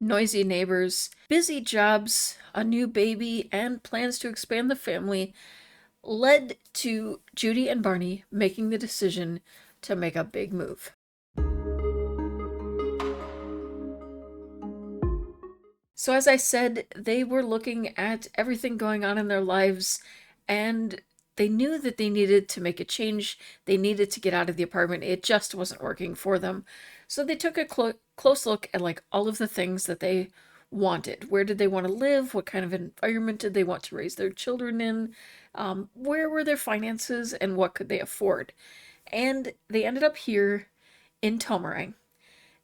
Noisy neighbors, busy jobs, a new baby, and plans to expand the family led to Judy and Barney making the decision to make a big move. So, as I said, they were looking at everything going on in their lives and they knew that they needed to make a change. They needed to get out of the apartment. It just wasn't working for them. So, they took a close look at like all of the things that they wanted. Where did they want to live? What kind of environment did they want to raise their children in? Where were their finances and what could they afford? And they ended up here in Tomarang.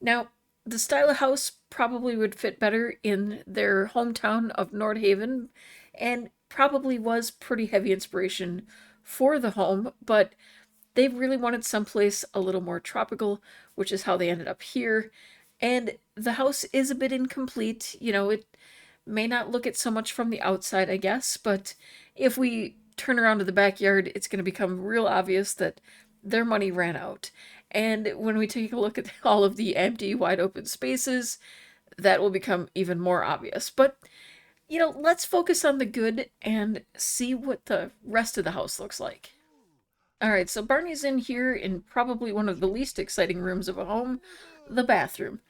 Now, the style of house probably would fit better in their hometown of Nordhaven and probably was pretty heavy inspiration for the home, but they really wanted someplace a little more tropical, which is how they ended up here. And the house is a bit incomplete. It may not look it so much from the outside, I guess, but if we turn around to the backyard, it's going to become real obvious that their money ran out. And when we take a look at all of the empty, wide open spaces, that will become even more obvious. But, let's focus on the good and see what the rest of the house looks like. All right, so Barney's in here in probably one of the least exciting rooms of a home, the bathroom.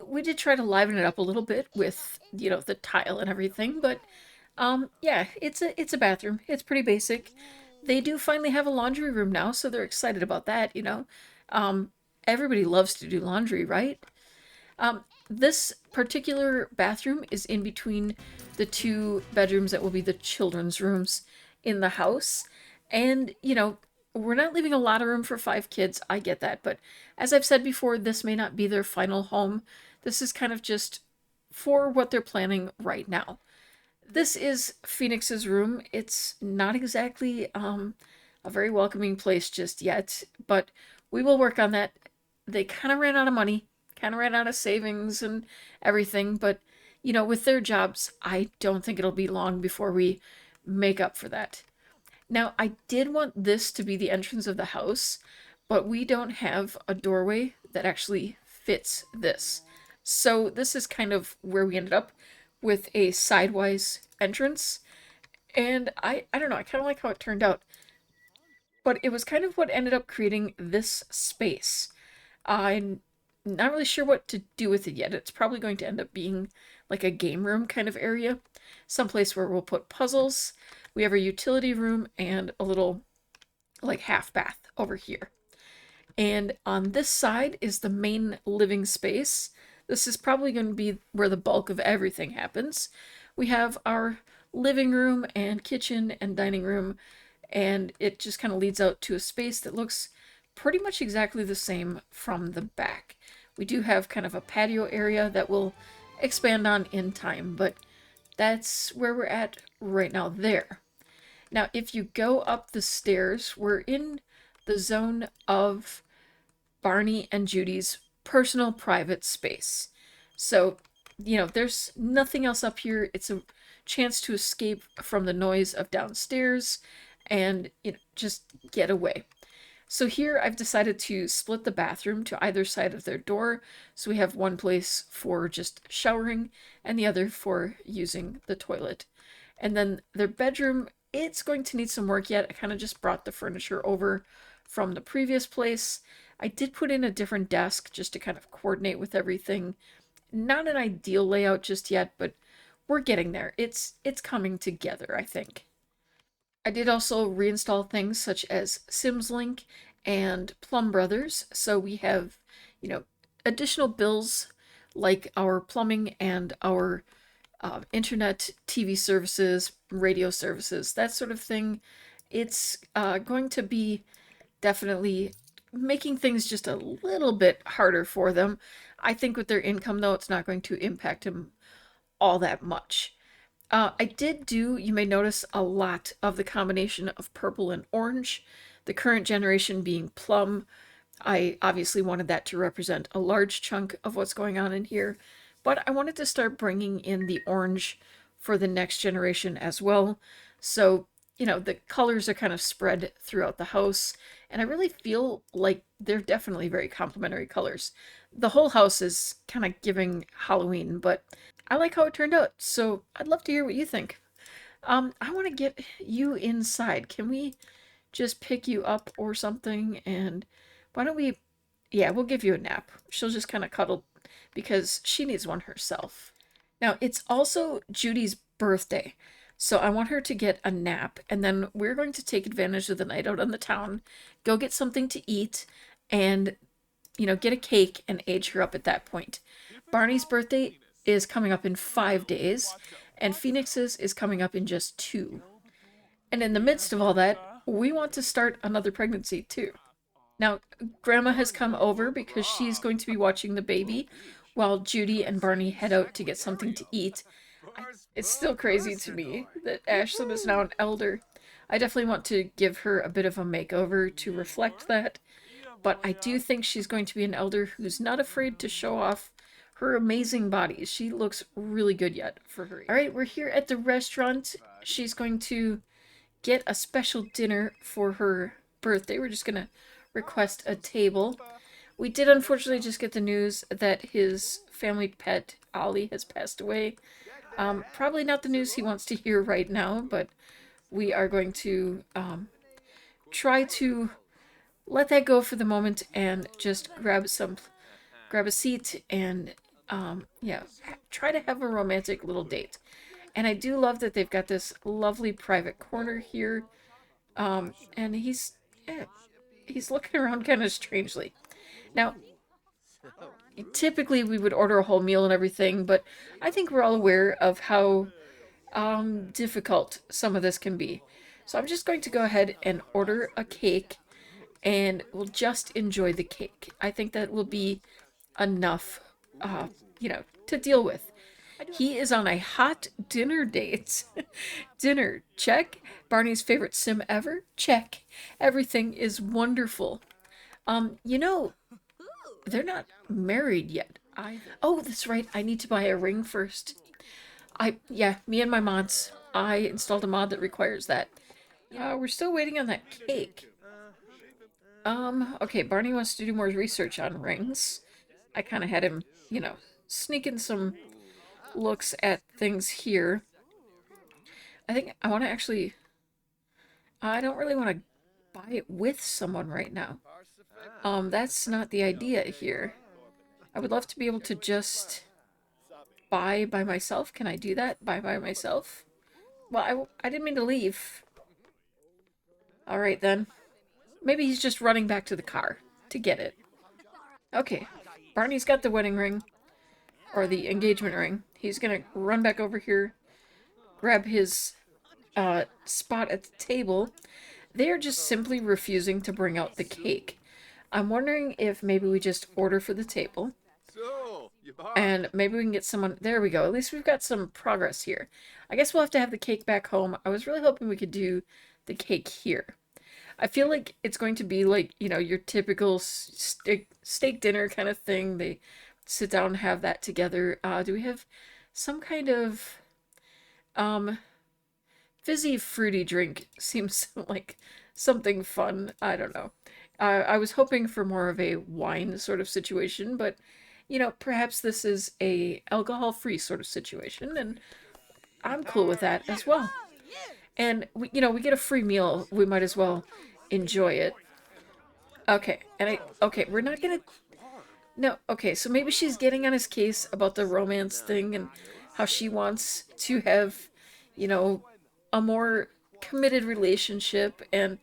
We did try to liven it up a little bit with, the tile and everything, but yeah, it's a bathroom. It's pretty basic. They do finally have a laundry room now, so they're excited about that. Um, Everybody loves to do laundry, right? This particular bathroom is in between the two bedrooms that will be the children's rooms in the house. And, we're not leaving a lot of room for 5 kids. I get that. But as I've said before, this may not be their final home. This is kind of just for what they're planning right now. This is Phoenix's room. It's not exactly a very welcoming place just yet, but we will work on that. They kind of ran out of money, kind of ran out of savings and everything, but with their jobs, I don't think it'll be long before we make up for that. Now, I did want this to be the entrance of the house, but we don't have a doorway that actually fits this. So this is kind of where we ended up with a sidewise entrance. And I don't know, I kind of like how it turned out. But it was kind of what ended up creating this space. I'm not really sure what to do with it yet. It's probably going to end up being like a game room kind of area, someplace where we'll put puzzles. We have a utility room and a little like half bath over here. And on this side is the main living space. This is probably going to be where the bulk of everything happens. We have our living room and kitchen and dining room, and it just kind of leads out to a space that looks pretty much exactly the same from the back. We do have kind of a patio area that we'll expand on in time, but that's where we're at right now there. Now, if you go up the stairs, we're in the zone of Barney and Judy's personal private space. So, there's nothing else up here. It's a chance to escape from the noise of downstairs and just get away. So here I've decided to split the bathroom to either side of their door. So we have one place for just showering and the other for using the toilet. And then their bedroom, it's going to need some work yet. I kind of just brought the furniture over from the previous place. I did put in a different desk just to kind of coordinate with everything. Not an ideal layout just yet, but we're getting there. It's coming together, I think. I did also reinstall things such as SimsLink and Plum Brothers, so we have, additional bills like our plumbing and our internet, TV services, radio services, that sort of thing. It's going to be definitely making things just a little bit harder for them. I think with their income, though, it's not going to impact them all that much. I did do, you may notice, a lot of the combination of purple and orange, the current generation being plum. I obviously wanted that to represent a large chunk of what's going on in here, but I wanted to start bringing in the orange for the next generation as well. So, the colors are kind of spread throughout the house, and I really feel like they're definitely very complementary colors. the whole house is kind of giving Halloween, but I like how it turned out. So I'd love to hear what you think. I want to get you inside. Can we just pick you up or something? And why don't we? Yeah, we'll give you a nap. She'll just kind of cuddle because she needs one herself. Now, it's also Judy's birthday, so I want her to get a nap, and then we're going to take advantage of the night out on the town, go get something to eat, and, get a cake and age her up at that point. Barney's birthday is coming up in 5 days, and Phoenix's is coming up in just two. And in the midst of all that, we want to start another pregnancy too. Now, Grandma has come over because she's going to be watching the baby while Judy and Barney head out to get something to eat. It's still crazy to me that Ashlyn is now an elder. I definitely want to give her a bit of a makeover to reflect that, but I do think she's going to be an elder who's not afraid to show off her amazing body. She looks really good yet for her. All right, we're here at the restaurant. She's going to get a special dinner for her birthday. We're just gonna request a table. We did unfortunately just get the news that his family pet, Ollie, has passed away. Probably not the news he wants to hear right now, but we are going to try to let that go for the moment and just grab a seat and yeah, try to have a romantic little date. And I do love that they've got this lovely private corner here. And yeah, he's looking around kind of strangely. Now, typically we would order a whole meal and everything, but I think we're all aware of how difficult some of this can be. So I'm just going to go ahead and order a cake and we'll just enjoy the cake. I think that will be enough, to deal with. He is on a hot dinner date. Dinner, check. Barney's favorite sim ever, check. Everything is wonderful. You know, they're not married yet. Oh, that's right. I need to buy a ring first. Yeah, me and my mods. I installed a mod that requires that. We're still waiting on that cake. Okay, Barney wants to do more research on rings. I kind of had him, sneaking some looks at things here. I think I want to actually. I don't really want to buy it with someone right now. That's not the idea here. I would love to be able to just buy by myself. Can I do that? Buy by myself? Well, I didn't mean to leave. All right then. Maybe he's just running back to the car to get it. Okay, Barney's got the wedding ring, or the engagement ring. He's gonna run back over here, grab his spot at the table. They are just simply refusing to bring out the cake. I'm wondering if maybe we just order for the table. And maybe we can get someone. There we go. At least we've got some progress here. I guess we'll have to have the cake back home. I was really hoping we could do the cake here. I feel like it's going to be like, your typical steak dinner kind of thing. They sit down and have that together. Do we have some kind of um fizzy fruity drink? Seems like something fun. I don't know. I was hoping for more of a wine sort of situation, but perhaps this is a alcohol-free sort of situation, and I'm cool with that as well. And we get a free meal. We might as well enjoy it. Okay, okay, we're not gonna. No, okay, so maybe she's getting on his case about the romance thing and how she wants to have, you know, a more committed relationship, and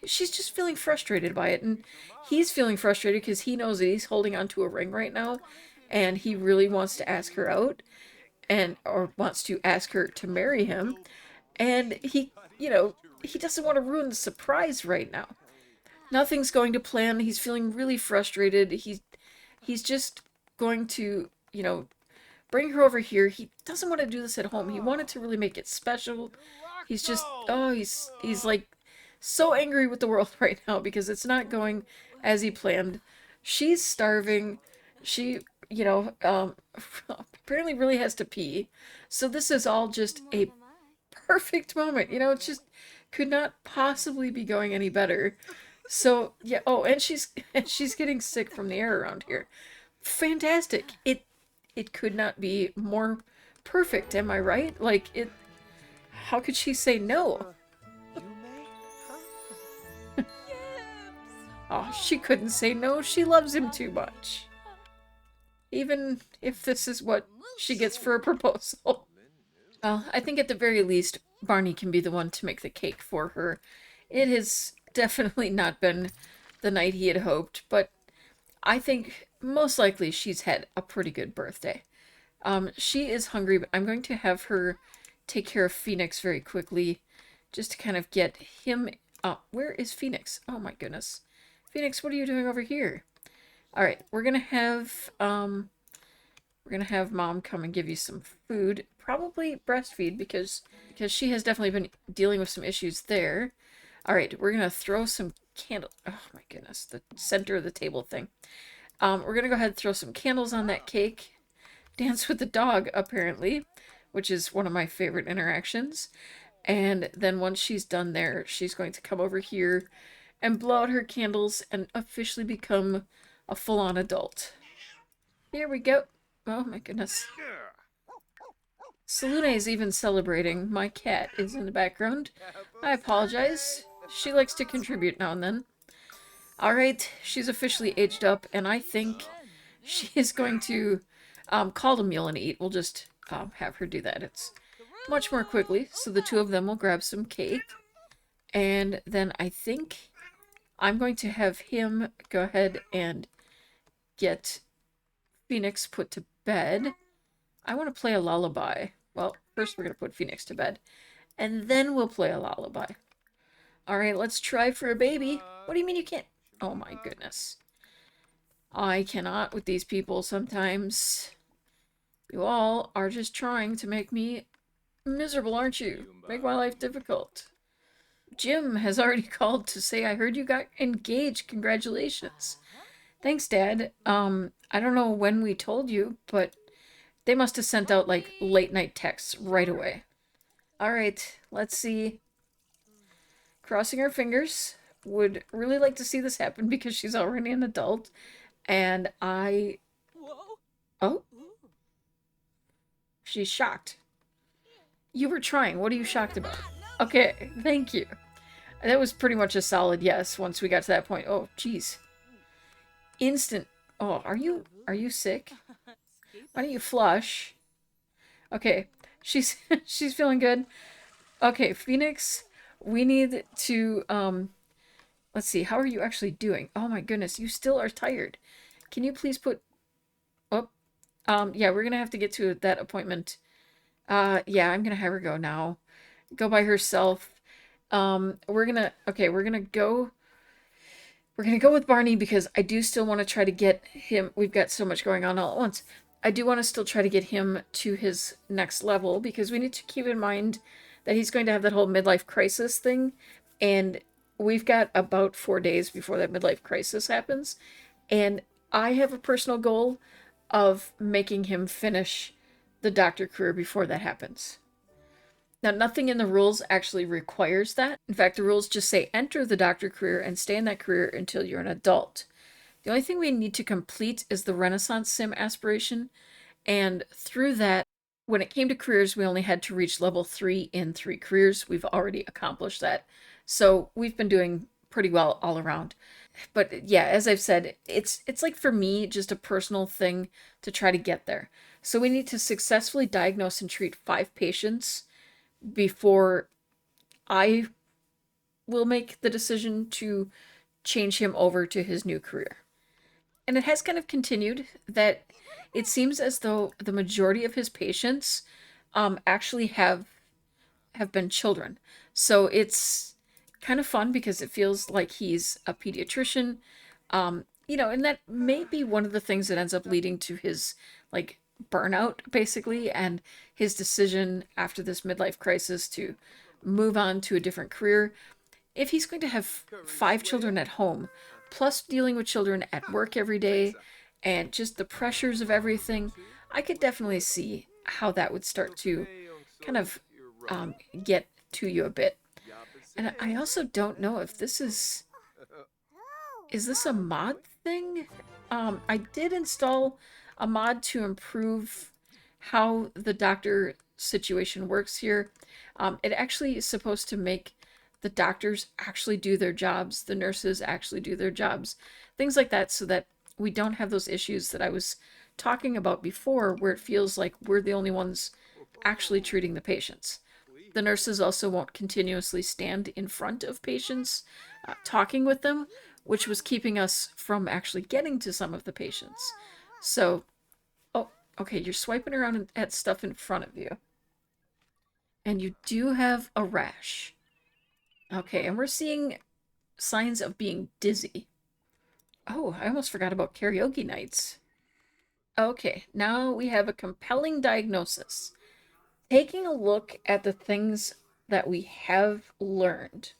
she's just feeling frustrated by it. And he's feeling frustrated because he knows that he's holding onto a ring right now, and he really wants to ask her out, and or wants to ask her to marry him, and he doesn't want to ruin the surprise right now. Nothing's going to plan. He's feeling really frustrated. He's just going to, bring her over here. He doesn't want to do this at home. He wanted to really make it special. He's just he's like so angry with the world right now because it's not going as he planned. She's starving. She, apparently really has to pee. So this is all just a perfect moment. It just could not possibly be going any better. So yeah. Oh, and she's and she's getting sick from the air around here. fantastic. It could not be more perfect, am I right? Like it how could she say no? Oh, she couldn't say no. She loves him too much. Even if this is what she gets for a proposal. Well, I think at the very least, Barney can be the one to make the cake for her. It has definitely not been the night he had hoped, but I think most likely she's had a pretty good birthday. She is hungry, but I'm going to have her take care of Phoenix very quickly, just to kind of get him. Where is Phoenix? Oh my goodness, Phoenix, what are you doing over here? All right, we're gonna have Mom come and give you some food, probably breastfeed because she has definitely been dealing with some issues there. All right, we're gonna throw some candle. Oh my goodness, the center of the table thing. We're gonna go ahead and throw some candles on that cake. Dance with the dog, apparently, which is one of my favorite interactions. And then once she's done there, she's going to come over here and blow out her candles and officially become a full-on adult. Here we go. Oh my goodness. Salune is even celebrating. My cat is in the background. I apologize. She likes to contribute now and then. Alright, she's officially aged up, and I think she is going to call the meal and eat. We'll just have her do that. It's much more quickly, so the two of them will grab some cake. And then I think I'm going to have him go ahead and get Phoenix put to bed. I want to play a lullaby. Well, first we're going to put Phoenix to bed, and then we'll play a lullaby. Alright, let's try for a baby. What do you mean you can't? Oh my goodness. I cannot with these people sometimes. You all are just trying to make me miserable, aren't you? Make my life difficult. Jim has already called to say I heard you got engaged. Congratulations. Thanks, Dad. I don't know when we told you, but they must have sent out like late night texts right away. Alright, let's see. Crossing our fingers. Would really like to see this happen because she's already an adult. And I... Oh? She's shocked. You were trying. What are you shocked about? Okay, thank you. That was pretty much a solid yes once we got to that point. Oh, jeez. Instant. Oh, are you sick? Why don't you flush? Okay, she's she's feeling good. Okay, Phoenix, we need to let's see. How are you actually doing? Oh my goodness, you still are tired. Can you please put oh yeah, we're going to have to get to that appointment. Yeah, I'm going to have her go now. Go by herself. We're going to okay, we're going to go with Barney because I do still want to try to get him. We've got so much going on all at once. I do want to still try to get him to his next level because we need to keep in mind that he's going to have that whole midlife crisis thing. And we've got about 4 days before that midlife crisis happens. And I have a personal goal of making him finish the doctor career before that happens. Now, nothing in the rules actually requires that. In fact, the rules just say enter the doctor career and stay in that career until you're an adult. The only thing we need to complete is the Renaissance Sim aspiration, and through that, when it came to careers, we only had to reach level 3 in 3 careers. We've already accomplished that. So we've been doing pretty well all around. But yeah, as I've said, it's like for me, just a personal thing to try to get there. So we need to successfully diagnose and treat 5 patients before I will make the decision to change him over to his new career. And it has kind of continued that it seems as though the majority of his patients actually have been children. So it's kind of fun because it feels like he's a pediatrician. And that may be one of the things that ends up leading to his like burnout basically and his decision after this midlife crisis to move on to a different career. If he's going to have 5 children at home, plus dealing with children at work every day, and just the pressures of everything, I could definitely see how that would start to kind of get to you a bit. And I also don't know if this is this a mod thing? I did install a mod to improve how the doctor situation works here. It actually is supposed to make the doctors actually do their jobs, the nurses actually do their jobs, things like that, so that we don't have those issues that I was talking about before, where it feels like we're the only ones actually treating the patients. The nurses also won't continuously stand in front of patients talking with them, which was keeping us from actually getting to some of the patients. So, oh, okay, you're swiping around at stuff in front of you. And you do have a rash. Okay, and we're seeing signs of being dizzy. Oh, I almost forgot about karaoke nights. Okay, now we have a compelling diagnosis. Taking a look at the things that we have learned,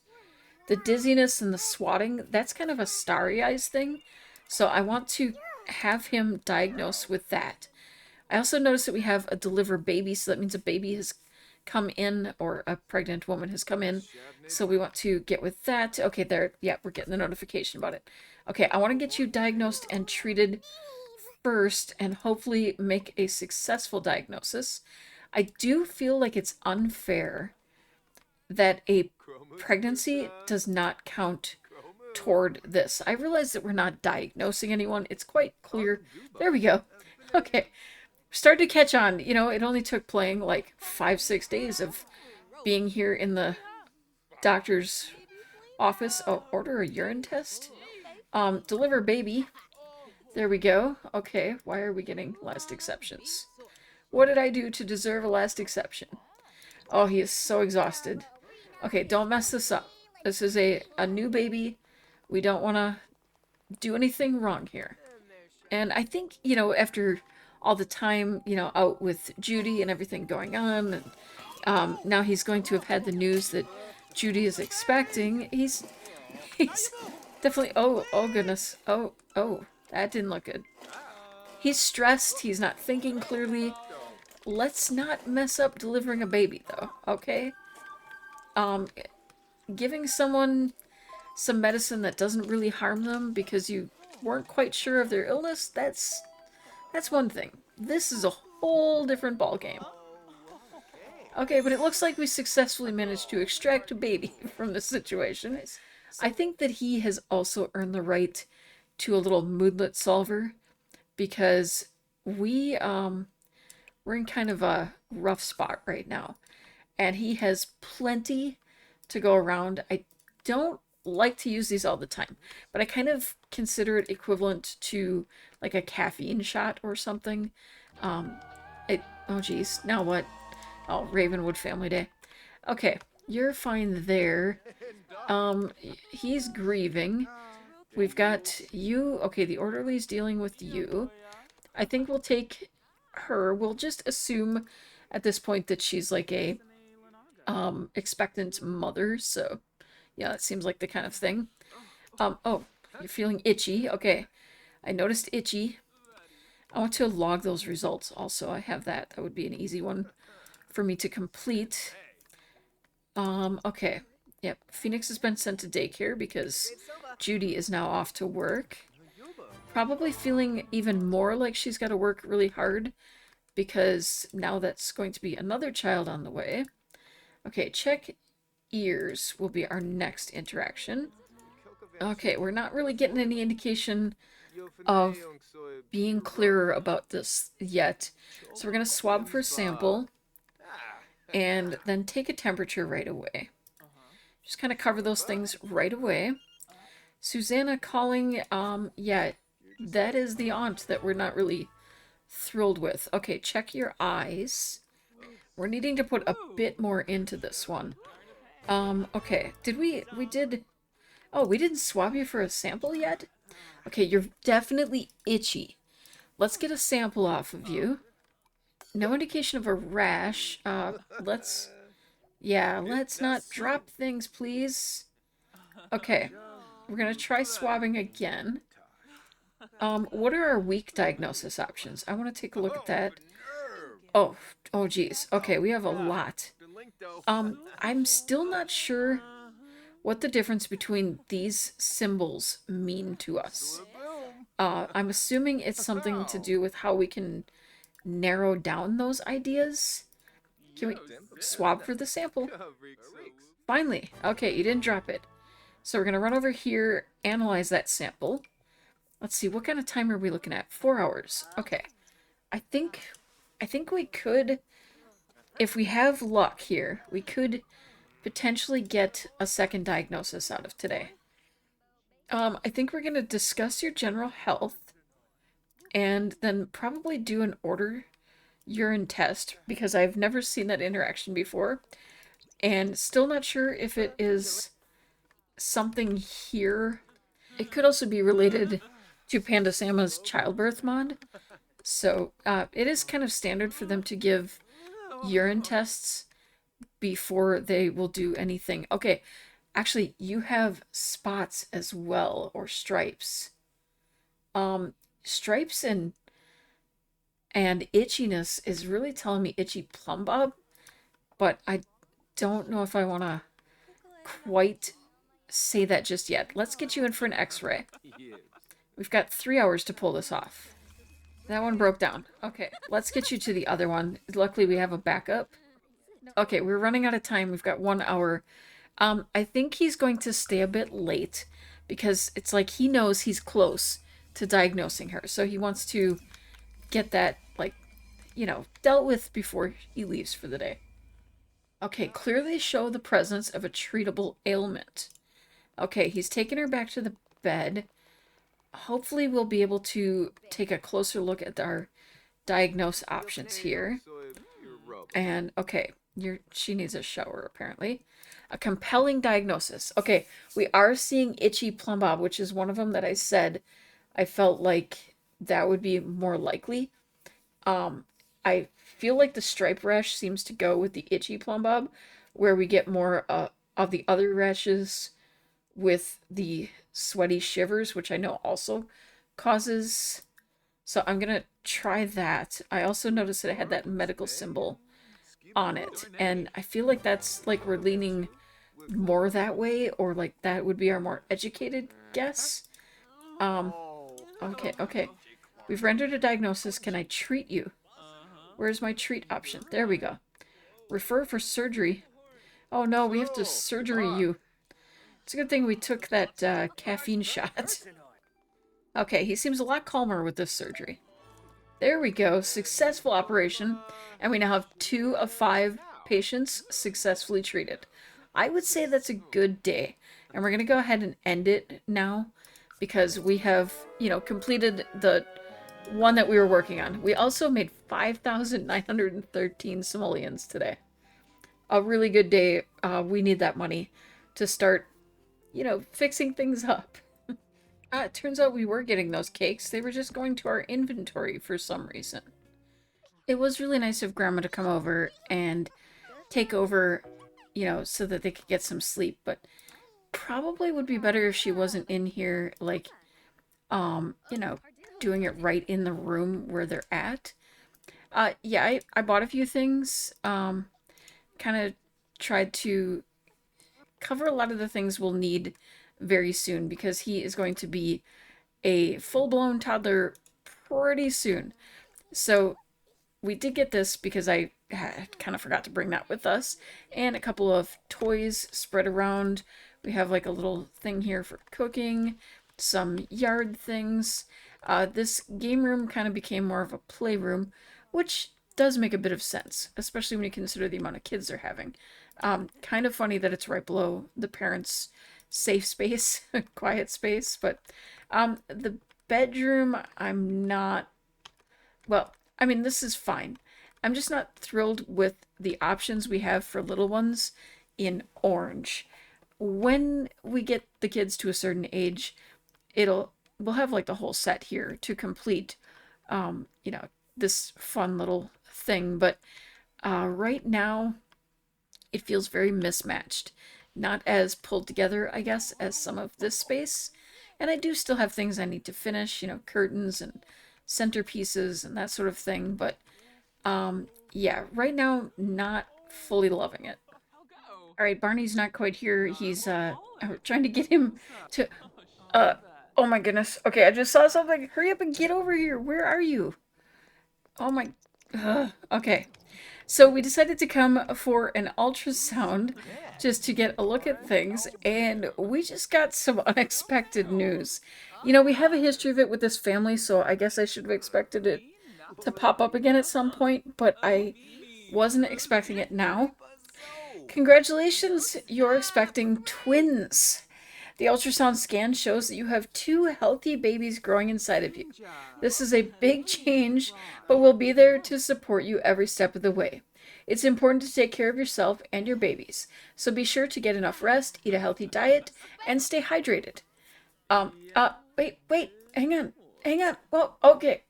the dizziness and the swatting, that's kind of a starry eyes thing. So I want to have him diagnosed with that. I also noticed that we have a deliver baby, so that means a baby has come in, or a pregnant woman has come in. So we want to get with that. Okay, there, yeah, we're getting the notification about it. Okay, I want to get you diagnosed and treated first, and hopefully make a successful diagnosis. I do feel like it's unfair that a pregnancy does not count toward this. I realize that we're not diagnosing anyone. It's quite clear. There we go. Okay. Started to catch on. You know, it only took playing like 5-6 days of being here in the doctor's office. Oh, order a urine test. Deliver baby. There we go. Okay, why are we getting last exceptions? What did I do to deserve a last exception? Oh, he is so exhausted. Okay, don't mess this up. This is a new baby. We don't want to do anything wrong here. And I think, you know, after all the time, you know, out with Judy and everything going on, and now he's going to have had the news that Judy is expecting. He's definitely, oh goodness. Oh, that didn't look good. He's stressed, he's not thinking clearly. Let's not mess up delivering a baby though, okay? Um Giving someone some medicine that doesn't really harm them because you weren't quite sure of their illness, that's one thing. This is a whole different ballgame. Okay, but it looks like we successfully managed to extract a baby from this situation. I think that he has also earned the right to a little moodlet solver, because we're in kind of a rough spot right now, and he has plenty to go around. I don't like to use these all the time, but I kind of consider it equivalent to like a caffeine shot or something. Um, oh geez, now what? Oh, Ravenwood Family Day. Okay, you're fine there. Um, he's grieving. We've got you. Okay, the orderly's dealing with you. I think we'll take her. We'll just assume at this point that she's like a expectant mother, so yeah, that seems like the kind of thing. Oh, you're feeling itchy. Okay. I noticed itchy. I want to log those results also. I have that. That would be an easy one for me to complete. Okay. Yep. Phoenix has been sent to daycare because Judy is now off to work. Probably feeling even more like she's got to work really hard because now that's going to be another child on the way. Okay, check ears will be our next interaction. Okay, we're not really getting any indication of being clearer about this yet. So we're going to swab for a sample and then take a temperature right away. Just kind of cover those things right away. Susanna calling, yeah, that is the aunt that we're not really thrilled with. Okay, check your eyes. We're needing to put a bit more into this one. Okay, we did, oh, we didn't swab you for a sample yet? Okay, you're definitely itchy. Let's get a sample off of you. No indication of a rash. Let's not drop things, please. Okay, we're gonna try swabbing again. What are our weak diagnosis options? I want to take a look at that. Oh geez. Okay, we have a lot. I'm still not sure what the difference between these symbols mean to us. I'm assuming it's something to do with how we can narrow down those ideas. Can we swab for the sample? Finally. Okay, you didn't drop it. So we're going to run over here, analyze that sample. Let's see, what kind of time are we looking at? 4 hours. Okay. I think we could, if we have luck here, we could potentially get a second diagnosis out of today. I think we're going to discuss your general health and then probably do an order urine test because I've never seen that interaction before and still not sure if it is something here. It could also be related to Panda Sama's childbirth mod. So it is kind of standard for them to give urine tests before they will do anything. Okay, actually, you have spots as well, or stripes. Um, stripes and itchiness is really telling me itchy plum bob, but I don't know if I want to quite say that just yet. Let's get you in for an x-ray. We've got 3 hours to pull this off. That one broke down. Okay, let's get you to the other one. Luckily, we have a backup. Okay, we're running out of time. We've got 1 hour. I think he's going to stay a bit late because it's like he knows he's close to diagnosing her. So he wants to get that, like, dealt with before he leaves for the day. Okay, clearly show the presence of a treatable ailment. Okay, he's taken her back to the bed. Hopefully we'll be able to take a closer look at our diagnose options here. And okay, she needs a shower apparently. A compelling diagnosis. Okay, we are seeing itchy plum bob, which is one of them that I said I felt like that would be more likely. I feel like the stripe rash seems to go with the itchy plum bob, where we get more of the other rashes with the sweaty shivers, which I know also causes. So I'm gonna try that. I also noticed that it had that medical symbol on it, and I feel like that's like we're leaning more that way, or like that would be our more educated guess. Um, okay. We've rendered a diagnosis. Can I treat you? Where's my treat option? There we go. Refer for surgery. Oh no, we have to surgery you. It's a good thing we took that caffeine shot. Okay, he seems a lot calmer with this surgery. There we go. Successful operation. And we now have 2 of 5 patients successfully treated. I would say that's a good day. And we're going to go ahead and end it now because we have, completed the one that we were working on. We also made 5,913 simoleons today. A really good day. We need that money to start, fixing things up. It turns out we were getting those cakes. They were just going to our inventory for some reason. It was really nice of Grandma to come over and take over, so that they could get some sleep, but probably would be better if she wasn't in here, like, doing it right in the room where they're at. Yeah, I bought a few things, kind of tried to cover a lot of the things we'll need very soon because he is going to be a full-blown toddler pretty soon. So we did get this because I kind of forgot to bring that with us, and a couple of toys spread around. We have like a little thing here for cooking, some yard things. This game room kind of became more of a playroom, which does make a bit of sense, especially when you consider the amount of kids they're having. Kind of funny that it's right below the parents' safe space, quiet space, but the bedroom, I'm not, well, I mean, this is fine. I'm just not thrilled with the options we have for little ones in orange. When we get the kids to a certain age, we'll have like the whole set here to complete, this fun little thing. But right now, it feels very mismatched. Not as pulled together, I guess, as some of this space. And I do still have things I need to finish, curtains and centerpieces and that sort of thing. But yeah, right now, not fully loving it. All right, Barney's not quite here. He's trying to get him to Oh my goodness. Okay, I just saw something. Hurry up and get over here. Where are you? Oh my. Okay. So we decided to come for an ultrasound just to get a look at things, and we just got some unexpected news. You know, we have a history of it with this family, so I guess I should have expected it to pop up again at some point, but I wasn't expecting it now. Congratulations, you're expecting twins. The ultrasound scan shows that you have two healthy babies growing inside of you. This is a big change, but we'll be there to support you every step of the way. It's important to take care of yourself and your babies, so be sure to get enough rest, eat a healthy diet, and stay hydrated. Wait, hang on. Well, okay,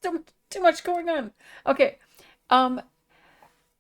too much going on. Okay, um,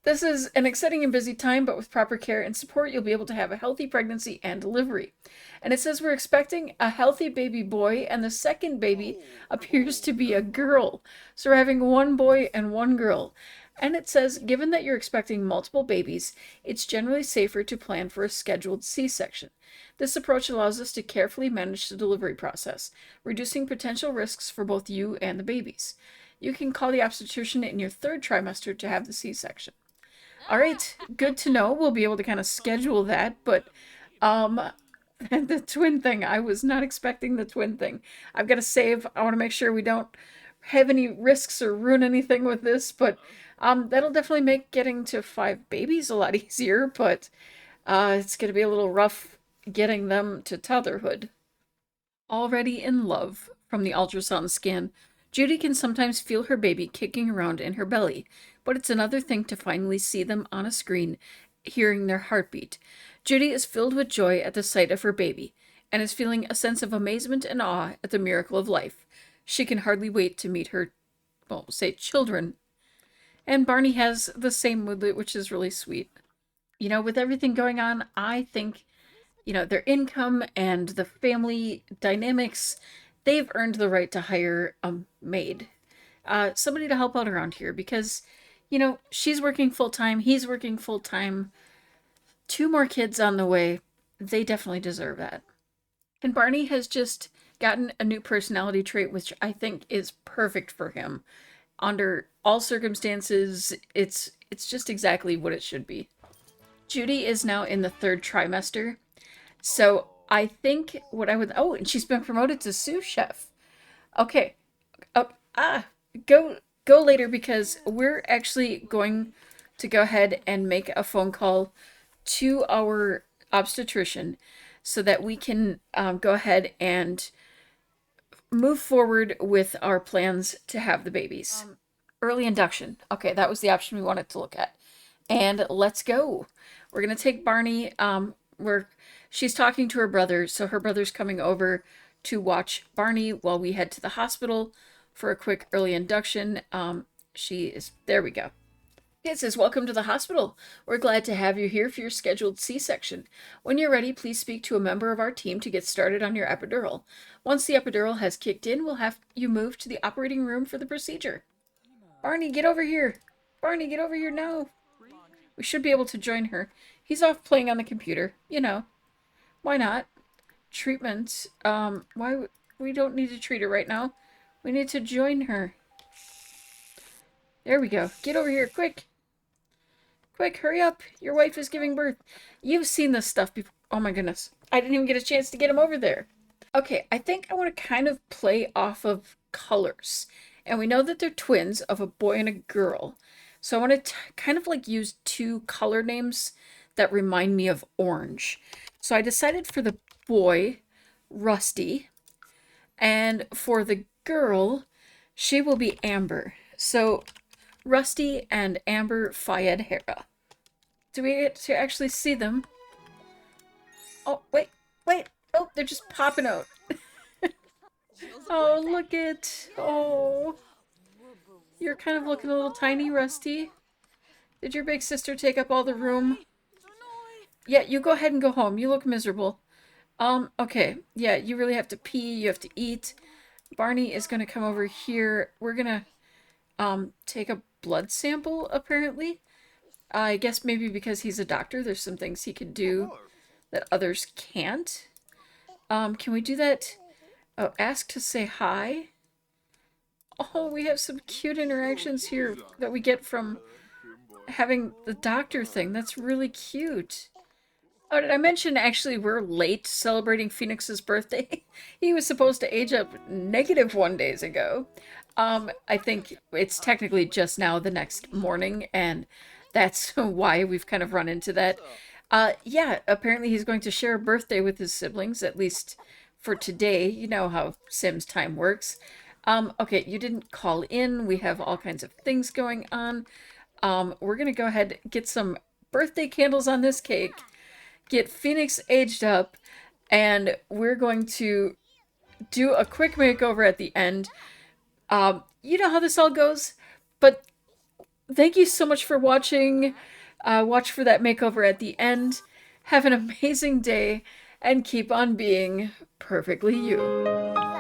this is an exciting and busy time, but with proper care and support, you'll be able to have a healthy pregnancy and delivery. And it says we're expecting a healthy baby boy, and the second baby appears to be a girl. So we're having one boy and one girl. And it says, given that you're expecting multiple babies, it's generally safer to plan for a scheduled C section. This approach allows us to carefully manage the delivery process, reducing potential risks for both you and the babies. You can call the obstetrician in your third trimester to have the C section. All right, good to know. We'll be able to kind of schedule that, but um the twin thing, I was not expecting the twin thing. I've got to save. I want to make sure we don't have any risks or ruin anything with this, but that'll definitely make getting to 5 babies a lot easier, but it's going to be a little rough getting them to toddlerhood. Already in love from the ultrasound scan, Judy can sometimes feel her baby kicking around in her belly, but it's another thing to finally see them on a screen, hearing their heartbeat. Judy is filled with joy at the sight of her baby and is feeling a sense of amazement and awe at the miracle of life. She can hardly wait to meet her, well, say, children. And Barney has the same moodlet, which is really sweet. You know, with everything going on, I think their income and the family dynamics, they've earned the right to hire a maid, somebody to help out around here because, she's working full time, he's working full time, 2 more kids on the way. They definitely deserve that. And Barney has just gotten a new personality trait, which I think is perfect for him. Under all circumstances, it's just exactly what it should be. Judy is now in the third trimester. So I think what I would. Oh, and she's been promoted to sous chef. Okay. Oh, go go later because we're actually going to go ahead and make a phone call to our obstetrician so that we can go ahead and move forward with our plans to have the babies. Early induction. Okay, that was the option we wanted to look at. And let's go. We're gonna take Barney. We're She's talking to her brother, so her brother's coming over to watch Barney while we head to the hospital for a quick early induction. She is there. We go. It says, welcome to the hospital. We're glad to have you here for your scheduled C-section. When you're ready, please speak to a member of our team to get started on your epidural. Once the epidural has kicked in, we'll have you move to the operating room for the procedure. Barney, get over here. Barney, get over here now. We should be able to join her. He's off playing on the computer. Why not? Treatment. Why we don't need to treat her right now. We need to join her. There we go. Get over here, quick. Quick, hurry up. Your wife is giving birth. You've seen this stuff before. Oh my goodness. I didn't even get a chance to get him over there. Okay, I think I want to kind of play off of colors. And we know that they're twins of a boy and a girl. So I want to kind of like use 2 color names that remind me of orange. So I decided for the boy, Rusty, and for the girl, she will be Amber. So Rusty and Amber Fayed Hera. Do we get to actually see them? Oh, wait. Oh, they're just popping out. Oh, look it. Oh, you're kind of looking a little tiny, Rusty. Did your big sister take up all the room? Yeah, you go ahead and go home. You look miserable. Okay. Yeah, you really have to pee. You have to eat. Barney is going to come over here. We're going to, take a blood sample, apparently. I guess maybe because he's a doctor, there's some things he could do that others can't. Can we do that? Oh, ask to say hi. Oh, we have some cute interactions here that we get from having the doctor thing. That's really cute. Oh, did I mention actually we're late celebrating Phoenix's birthday? He was supposed to age up -1 days ago. I think it's technically just now the next morning, and that's why we've kind of run into that. Yeah, apparently he's going to share a birthday with his siblings, at least for today. You know how Sims time works. Okay, you didn't call in. We have all kinds of things going on. We're gonna go ahead and get some birthday candles on this cake, get Phoenix aged up, and we're going to do a quick makeover at the end. You know how this all goes, but thank you so much for watching. Watch for that makeover at the end. Have an amazing day and keep on being perfectly you.